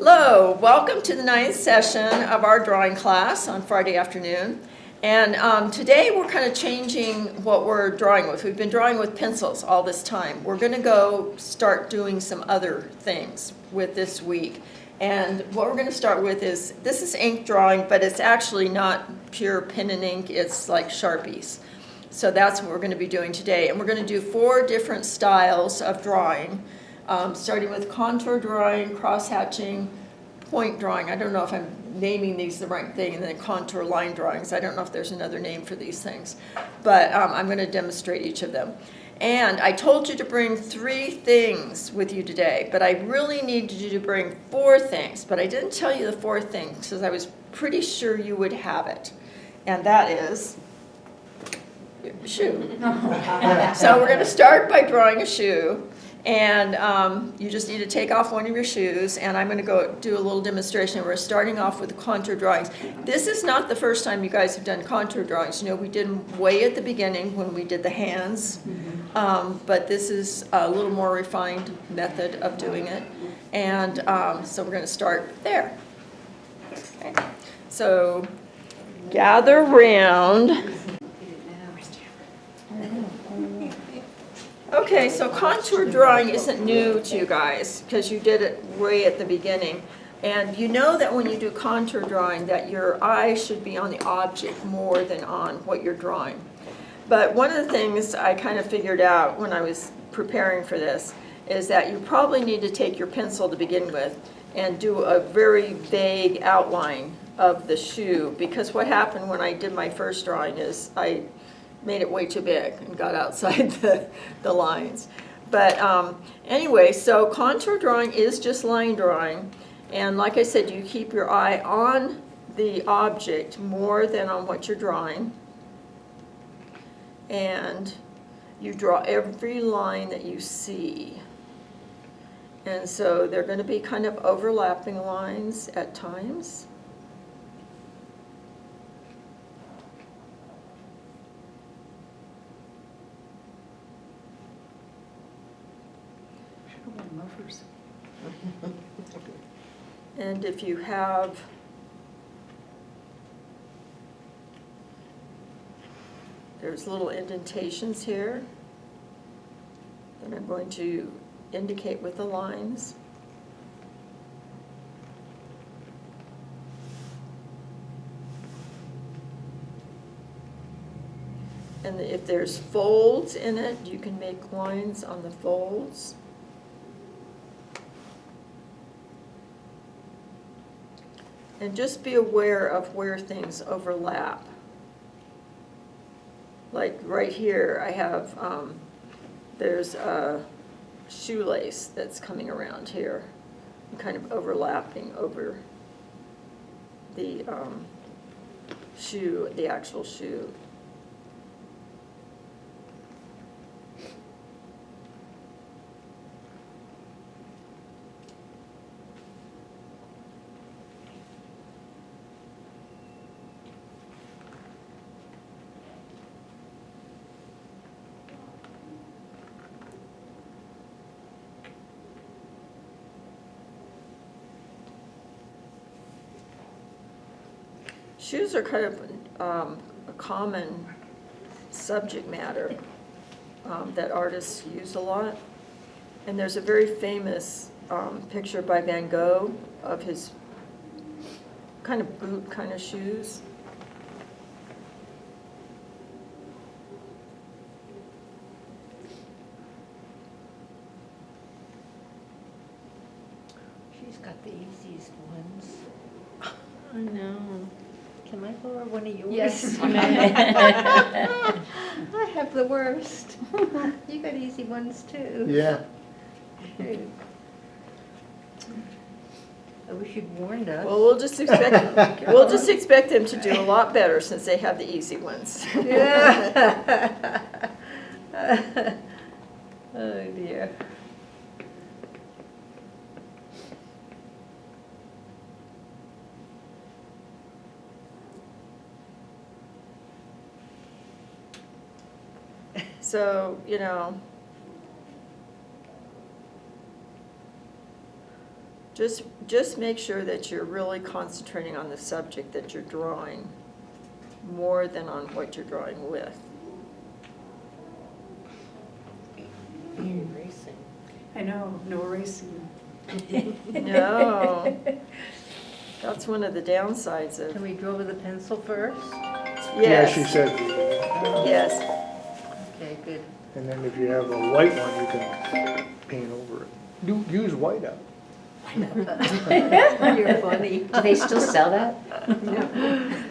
Hello, welcome to the 9th session of our drawing class on Friday afternoon. And today we're kind of changing what we're drawing with. We've been drawing with pencils all this time. We're going to go start doing some other things with this week. And what we're going to start with is, this is ink drawing, but it's actually not pure pen and ink, it's like Sharpies. So that's what we're going to be doing today. And we're going to do 4 different styles of drawing. Starting with contour drawing, cross-hatching, point drawing. I don't know if I'm naming these the right thing, and then contour line drawings. I don't know if there's another name for these things. But I'm going to demonstrate each of them. And I told you to bring 3 things with you today, but I really needed you to bring 4 things. But I didn't tell you the 4th thing because I was pretty sure you would have it. And that is a shoe. So we're going to start by drawing a shoe. And you just need to take off one of your shoes, and I'm going to go do a little demonstration. We're starting off with the contour drawings. This is not the first time you guys have done contour drawings. You know, we did them way at the beginning when we did the hands, but this is a little more refined method of doing it. And so we're going to start there. Okay. So gather round. Okay, so contour drawing isn't new to you guys because you did it way at the beginning. And you know that when you do contour drawing that your eye should be on the object more than on what you're drawing. But one of the things I kind of figured out when I was preparing for this is that you probably need to take your pencil to begin with and do a very vague outline of the shoe, because what happened when I did my first drawing is I made it way too big and got outside the lines. But anyway, so contour drawing is just line drawing. And like I said, you keep your eye on the object more than on what you're drawing. And you draw every line that you see. And so they're going to be kind of overlapping lines at times. And if you have there's little indentations here that I'm going to indicate with the lines. And if there's folds in it, you can make lines on the folds. And just be aware of where things overlap. Like right here, I have, there's a shoelace that's coming around here, and kind of overlapping over the shoe, the actual shoe. Shoes are kind of a common subject matter that artists use a lot. And there's a very famous picture by Van Gogh of his kind of boot kind of shoes. She's got the easiest ones. I know. Can I borrow one of yours? Yes, you may. I have the worst. You got easy ones too. Yeah. I wish you'd warned us. Well, we'll just expect them to do a lot better since they have the easy ones. Yeah. Oh dear. So, you know, just just make sure that you're really concentrating on the subject that you're drawing more than on what you're drawing with. Erasing. I know, no erasing. No, that's one of the downsides Can of, we draw with a pencil first? Yeah, she yes, said, yes. Okay, good. and then if you have a white one, you can paint over it. Use whiteout. You're funny. Do they still sell that?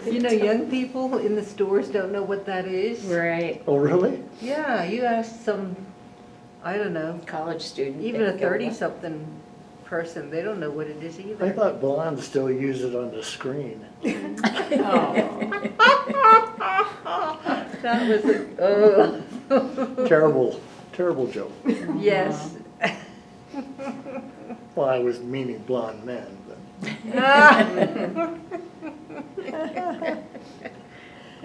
You know, young people in the stores don't know what that is. Right. Oh, really? Yeah, you ask some, I don't know, College student. even a they go, 30-something person, they don't know what it is either. I thought blondes still use it on the screen. That was a, oh. Terrible, terrible joke. Yes. Well, I was meaning blonde men, but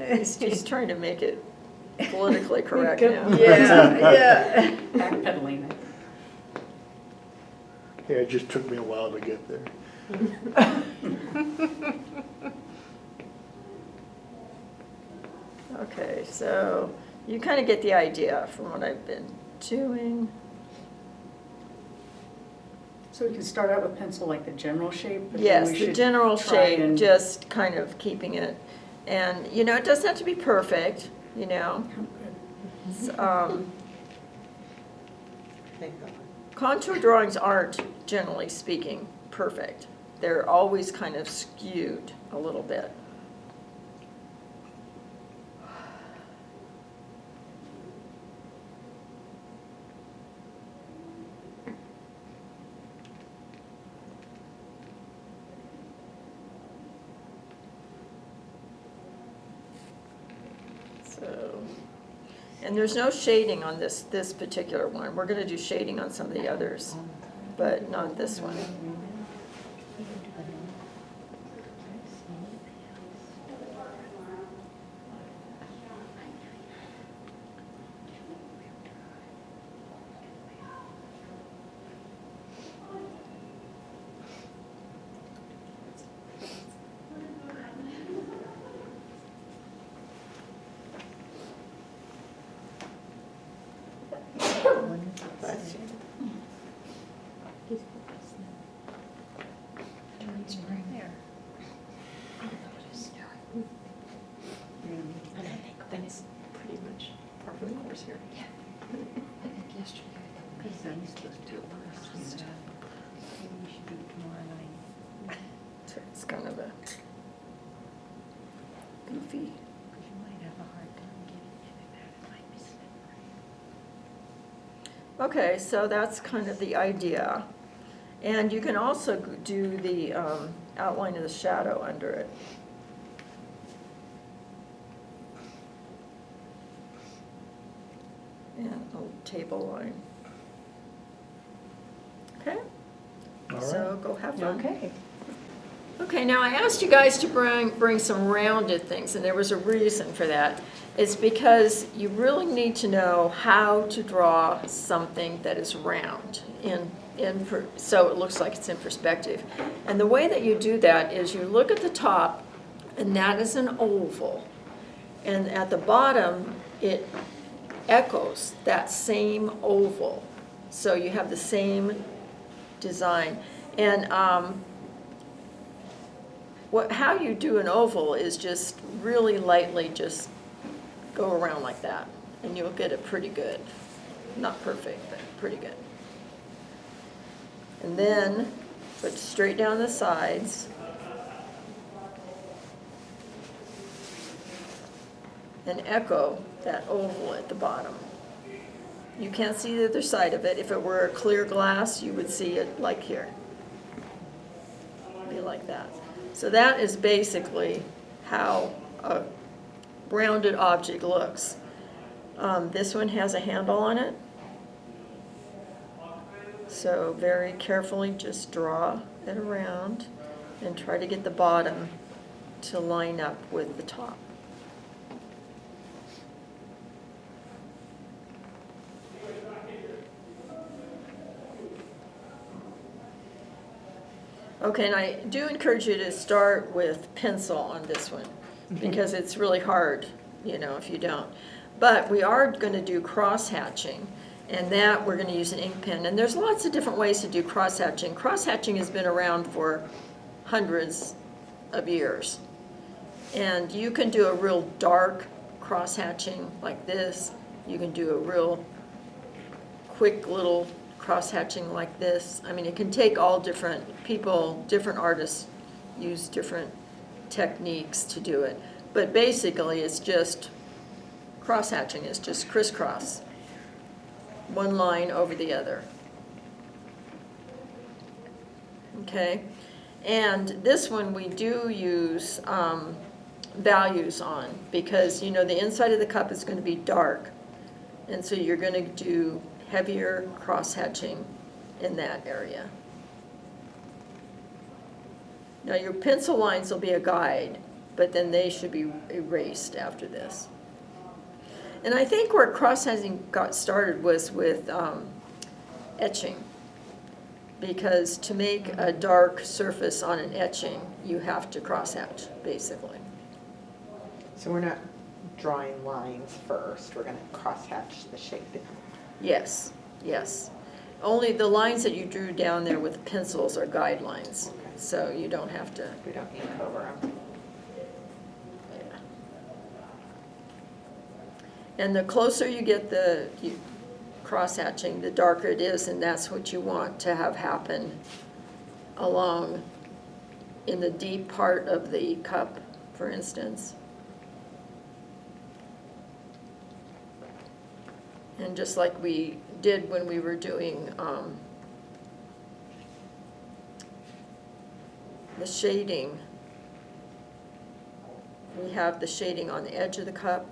He's trying to make it politically correct now. Yeah. Backpedaling. yeah, it just took me a while to get there. Okay, so you kind of get the idea from what I've been doing. So we can start out with pencil, like the general shape? but then Yes, we the should general try shape, and- just kind of keeping it. And, you know, it doesn't have to be perfect, you know. It's, Thank God. contour drawings aren't, generally speaking, perfect. They're always kind of skewed a little bit. So, and there's no shading on this particular one. We're gonna do shading on some of the others, but not this one. Then it's pretty much par for the course here. Yeah. I think yesterday. Because I'm supposed to do it first. Maybe we should do it tomorrow night. So it's kind of a goofy. Because you might have a hard time getting in and out. It might be slippery. Okay, so that's kind of the idea. And you can also do the outline of the shadow under it. And a table line. Okay? All So right. go have fun. Okay. Okay, now I asked you guys to bring some rounded things, and there was a reason for that. It's because you really need to know how to draw something that is round so it looks like it's in perspective. And the way that you do that is you look at the top, and that is an oval. And at the bottom, it echoes that same oval. So you have the same design. And how you do an oval is just really lightly just go around like that, and you'll get it pretty good. Not perfect, but pretty good. And then put straight down the sides. And echo that oval at the bottom. You can't see the other side of it. If it were a clear glass, you would see it like here. Be like that. So that is basically how a rounded object looks. This one has a handle on it. So very carefully just draw it around and try to get the bottom to line up with the top. Okay, and I do encourage you to start with pencil on this one, because it's really hard, if you don't. But we are gonna do cross-hatching, and that we're gonna use an ink pen. And there's lots of different ways to do cross-hatching. Cross-hatching has been around for hundreds of years. And you can do a real dark cross-hatching like this. You can do a real quick little cross-hatching like this. I mean, it can take all different people, different artists use different techniques to do it. But basically, it's just, cross-hatching is just crisscross, one line over the other. Okay? And this one we do use values on, because the inside of the cup is going to be dark, and so you're going to do heavier cross-hatching in that area. Now your pencil lines will be a guide, but then they should be erased after this. And I think where cross-hatching got started was with etching, because to make a dark surface on an etching, you have to cross-hatch, basically. So we're not drawing lines first, we're gonna cross-hatch the shape. Yes, yes. Only the lines that you drew down there with pencils are guidelines, so you don't have to. We don't ink over them. Yeah. And the closer you get the cross-hatching, the darker it is, and that's what you want to have happen along in the deep part of the cup, for instance. And just like we did when we were doing the shading, we have the shading on the edge of the cup.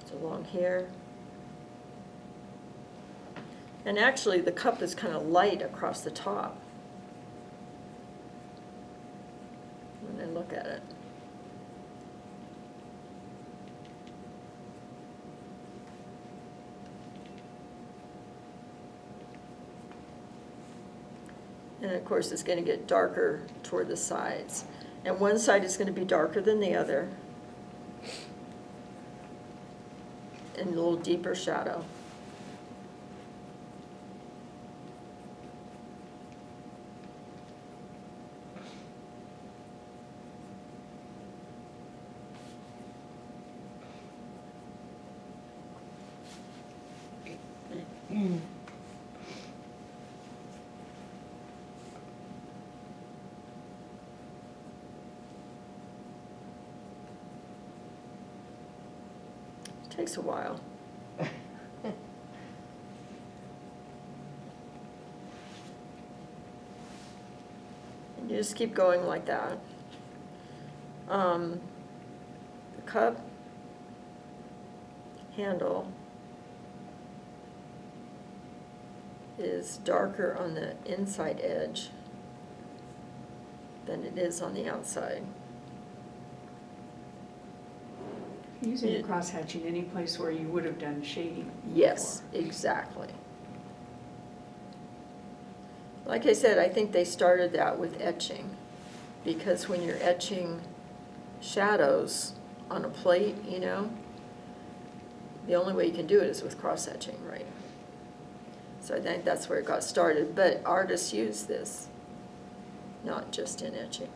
It's along here. And actually, the cup is kind of light across the top when I look at it. And of course, it's going to get darker toward the sides. And one side is going to be darker than the other, and a little deeper shadow. Takes a while. And you just keep going like that. The cup handle is darker on the inside edge than it is on the outside. Using the cross-hatching any place where you would have done shading. Yes, exactly. Like I said, I think they started that with etching, because when you're etching shadows on a plate, the only way you can do it is with cross-hatching, right? So I think that's where it got started, but artists use this, not just in etching.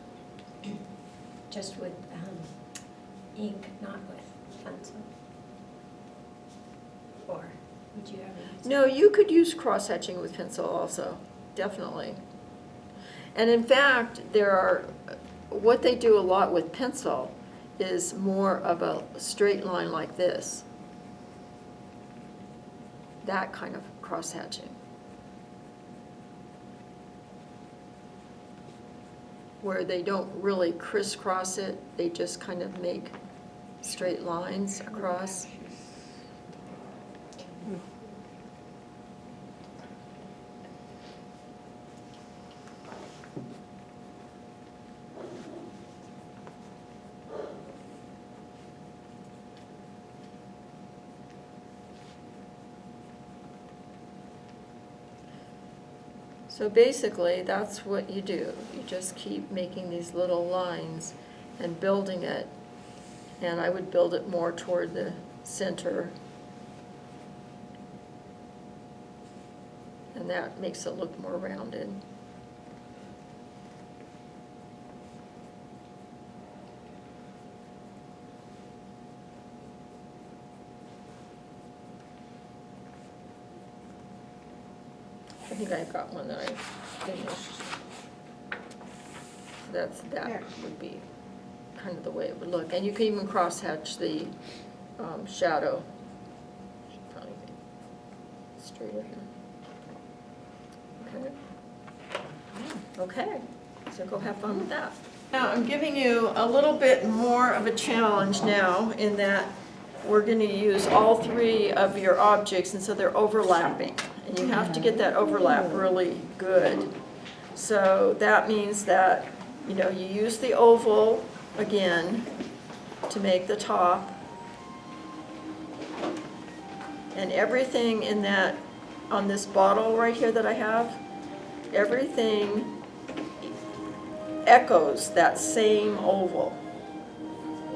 Just with ink, not with pencil? Or would you ever use? No, you could use cross-hatching with pencil also, definitely. And in fact, what they do a lot with pencil is more of a straight line like this. That kind of cross-hatching. Where they don't really crisscross it, they just kind of make straight lines across. So basically, that's what you do. You just keep making these little lines and building it. And I would build it more toward the center. And that makes it look more rounded. I think I've got one that I finished. That There. would be kind of the way it would look. And you can even crosshatch the shadow. Should probably be straighter here. Okay. Okay, so go have fun with that. Now, I'm giving you a little bit more of a challenge now in that we're going to use all three of your objects, and so they're overlapping. And you have to get that overlap really good. So that means that, you know, you use the oval again to make the top. And everything in that, on this bottle right here that I have, everything echoes that same oval.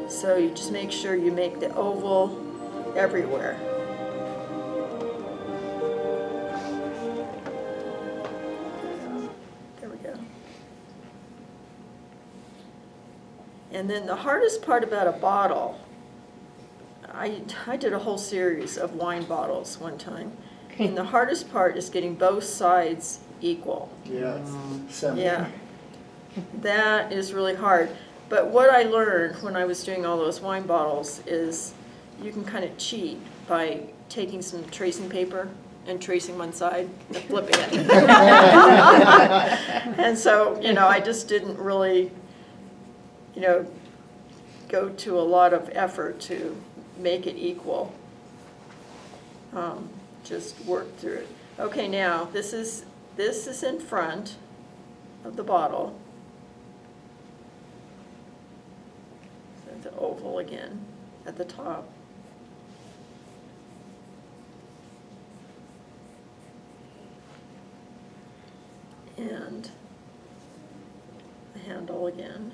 So you just make sure you make the oval everywhere. There we go. And then the hardest part about a bottle, I did a whole series of wine bottles one time. And the hardest part is getting both sides equal. Yeah, semi. Yeah, that is really hard. But what I learned when I was doing all those wine bottles is you can kind of cheat by taking some tracing paper and tracing one side and flipping it. And so, you know, I just didn't really, you know, go to a lot of effort to make it equal. Just work through it. Okay, now this is in front of the bottle. So the oval again at the top. And the handle again.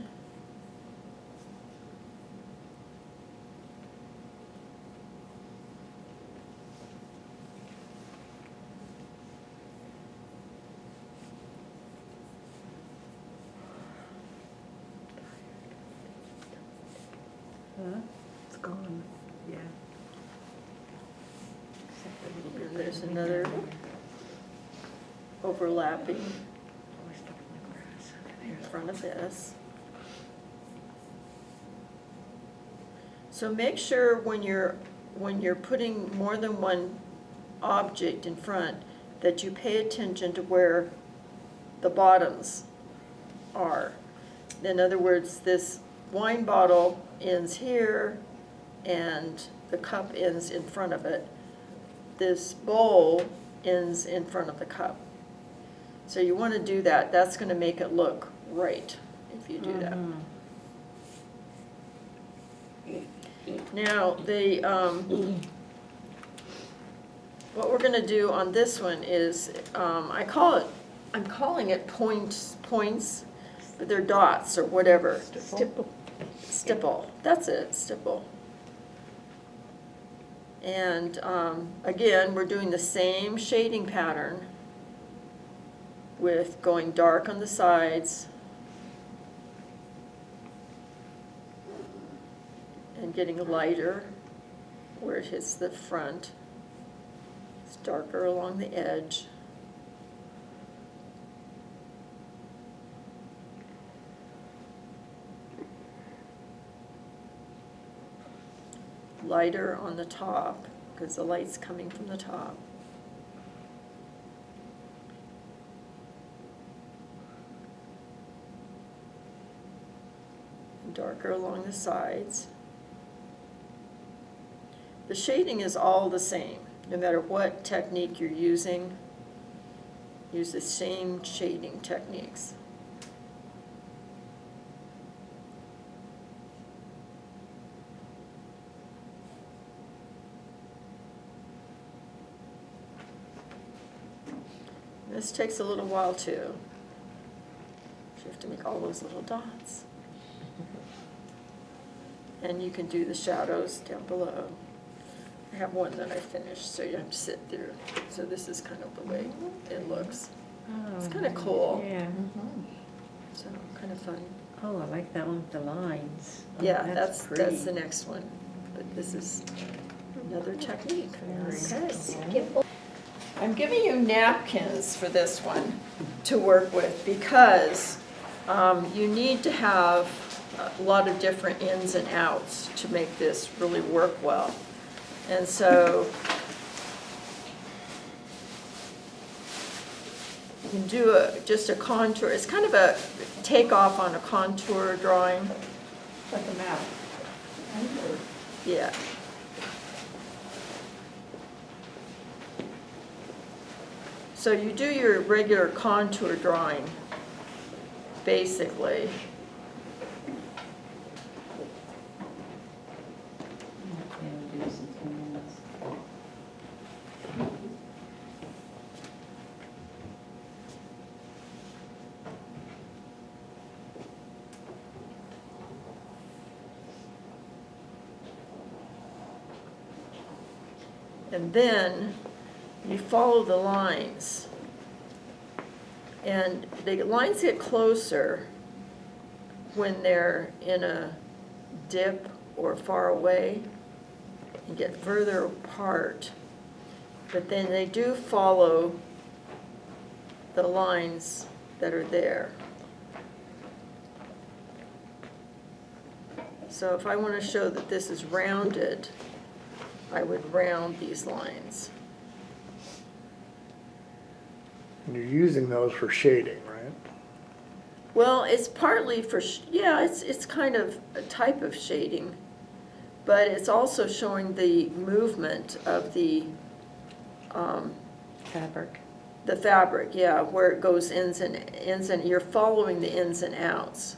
It's gone, yeah. And there's another overlapping in front of this. So make sure when you're putting more than one object in front that you pay attention to where the bottoms are. In other words, this wine bottle ends here and the cup ends in front of it. This bowl ends in front of the cup. So you want to do that. That's going to make it look right if you do that. Now, what we're going to do on this one is, I'm calling it points, but they're dots or whatever. Stipple, that's it, stipple. And again, we're doing the same shading pattern with going dark on the sides and getting lighter where it hits the front. It's darker along the edge. Lighter on the top because the light's coming from the top. And darker along the sides. The shading is all the same, no matter what technique you're using. Use the same shading techniques. This takes a little while too. You have to make all those little dots. And you can do the shadows down below. I have one that I finished, so you have to sit there. So this is kind of the way it looks. It's kind of cool, Yeah. so kind of fun. Oh, I like that one with the lines. Oh, Yeah, that's pretty. the next one, but this is another technique. Very Okay. I'm giving you napkins for this one to work with because you need to have a lot of different ins and outs to make this really work well. And so you can do just a contour. It's kind of a takeoff on a contour drawing. Like a map. Yeah. So you do your regular contour drawing, basically. And then you follow the lines. And the lines get closer when they're in a dip or far away and get further apart. But then they do follow the lines that are there. So if I want to show that this is rounded, I would round these lines. And you're using those for shading, right? Well, it's partly for, yeah, it's kind of a type of shading, but it's also showing the movement of the Fabric. the fabric, yeah, where it goes ins and you're following the ins and outs.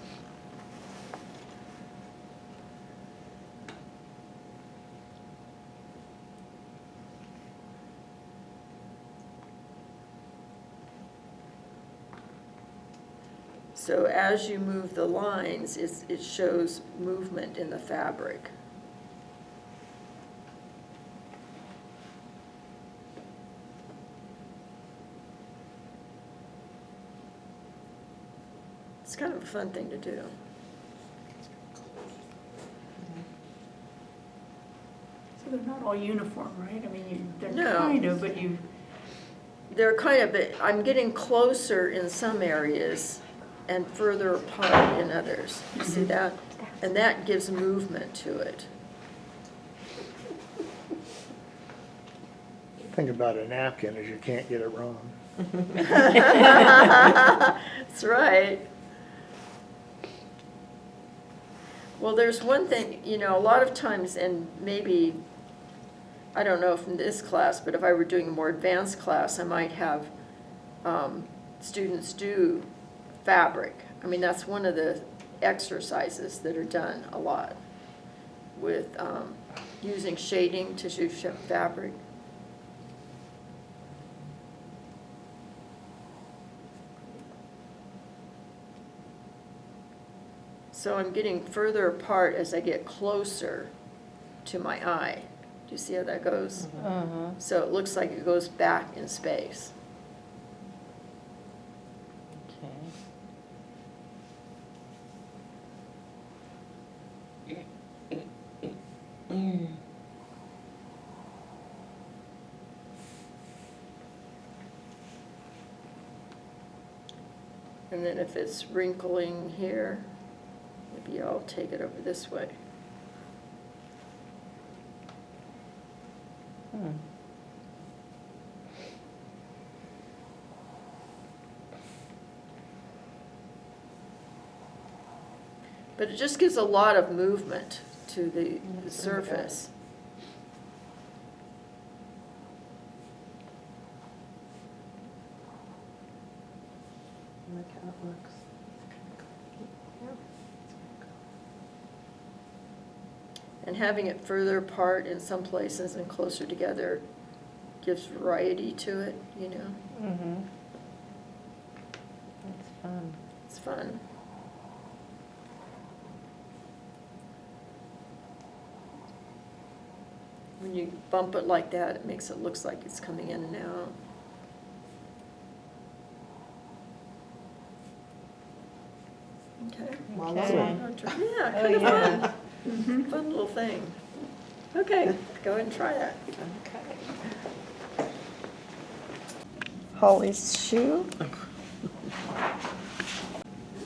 So as you move the lines, it shows movement in the fabric. It's kind of a fun thing to do. So they're not all uniform, right? I mean, they're No. kind of, but you, They're kind of, I'm getting closer in some areas and further apart in others. You see that? And that gives movement to it. The thing about a napkin is you can't get it wrong. That's right. Well, there's one thing, you know, a lot of times, and maybe, I don't know if in this class, but if I were doing a more advanced class, I might have students do fabric. I mean, that's one of the exercises that are done a lot with using shading to do fabric. So I'm getting further apart as I get closer to my eye. Do you see how that goes? So it looks like it goes back in space. And then if it's wrinkling here, maybe I'll take it over this way. But it just gives a lot of movement to the surface. Look how it looks. And having it further apart in some places and closer together gives variety to it, you know? fun. When you bump it like that, it makes it looks like it's coming in and out. Okay. Okay. Yeah, Oh, kind of yeah. fun. Fun little thing. Okay, go ahead and try that. Okay. Holly's shoe.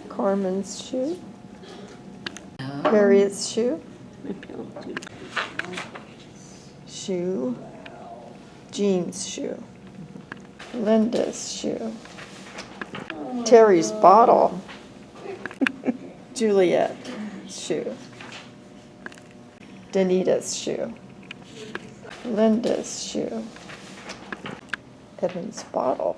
Carmen's shoe. Harriet's shoe. Shoe. Jean's shoe. Linda's shoe. Terry's bottle. Juliet's shoe. Danita's shoe. Linda's shoe. Evan's bottle.